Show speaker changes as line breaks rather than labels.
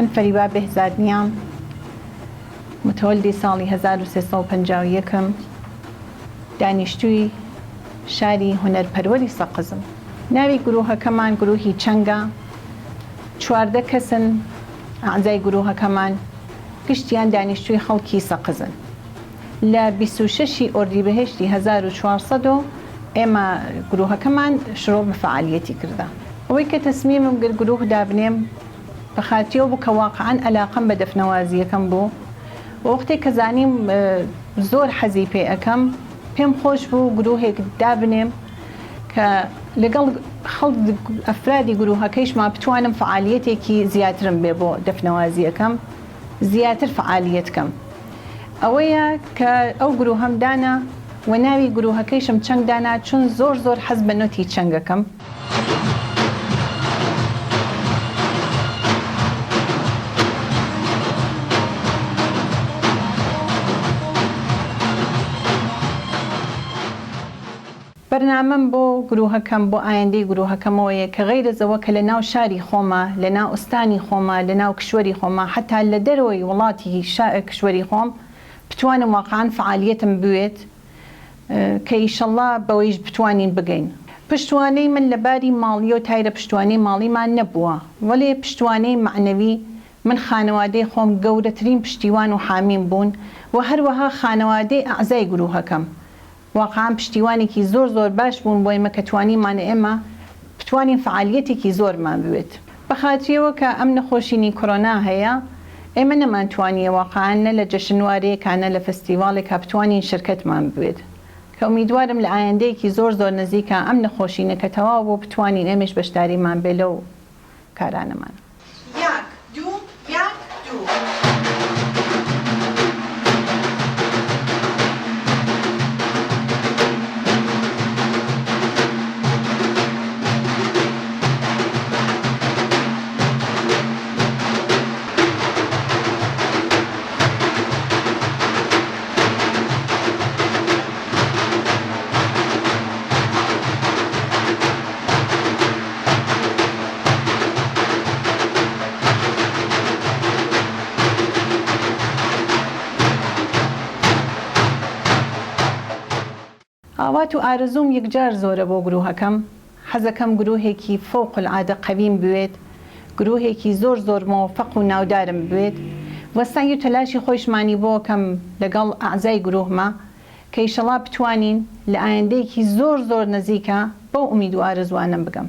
من فەریبا بێهزادنیام، متەوەلدی ساڵی 1351 دانیشتووی شاری هونەرپەروەری سەقزم. ناوی گرۆهەکەمان گرۆهی چەنگە، 14 کەسن ئەعزای گرۆهەکەمان گشتیان دانیشتووی خەڵکی سەقزن. لە 26 ئۆردیبەهێشتی 1400 ئێمە گرۆهەکەمان شروع بە فعالیەتی کردە. ئەوەی کە تەسمیمم کرد گرۆه دابنێم بە خاتریەوە بوو کە واقعاً عەلاقەم بە دەفنەوازیەکەم بوو. وەختێک کە زانیم زۆر حەزی پێ ئەەکەم، پێم خۆش بوو گرۆهێک دابنێم کە لەگەڵ ئەفرادی گرۆهەکەیشمان بتوانم فعالیەتێکی زیاترم بێ بۆ دەفنەوازیەکەم، زیاتر فعالیەت بکەم. ئەوەیە کە ئەو گرۆهەم دانا و ناوی گرۆهەکەیشم چەنگ دانا، چون زۆر حەز بە نوتی چەنگەکەم. بەرنامەم بۆ گرۆهەکەم، بۆ ئایندەی گرۆهەکەمەوەیە کە غەیرەزەوە کە لە ناو شاری خۆمە، لە ناو ئوستانی خۆمە، لە ناو کشوەری خۆمە، حتا لە دەرەوەی وڵاتی کشوەری خۆم بتوانم واقعاً فعالیەتم بوێت کە ئیشەڵڵا بەوەیش بتوانین بگەین. پشتوانەی من لە باری ماڵیە و تایرە پشتوانەی ماڵیمان نەبووە، وەڵێ پشتوانەی معنەوی من خانەوادەی خۆم گەورەترین پشتیوان و حامیم بوون و هەروەها خانەوادەی ئەعزای گرۆهەکەم. واقعاً پشتیوانێکی زۆر باش بوون بۆ ئێمە کە توانیمانە ئێمە بتوانین فعالیەتێکی زۆرمان بوێت. بە خاتریەوە کە ئەم نەخۆشینی کۆرۆنا هەیە، ئێمە نەمانتوانیە واقعاً نە لە جەشنوارەیەکانە لە فستیڤالێکا بتوانین شرکەتمان بوێت، کە ئومیدوارم لە ئایندەیەکی زۆر نزیکە ئەم نەخۆشینە کە تەواو بۆ بتوانین ئێمەش بەشداریمان بێ لەو کارانەمان. ئاوات و ئارزوم یەکجار زۆرە بۆ گرۆهەکەم. حەزەکەم گرۆهێکی فەوق العادە قەویم بوێت، گرۆهێکی زۆر مۆفەق و ناودارم بوێت. وەستانی و تەلاشی خۆشمانی بۆکەم لەگەڵ ئەعزای گرۆهمە کە ئیشەڵڵا بتوانین لە ئایندەیەکی زۆر نزیکە بەو ئومید و ئارزوانم بگەم.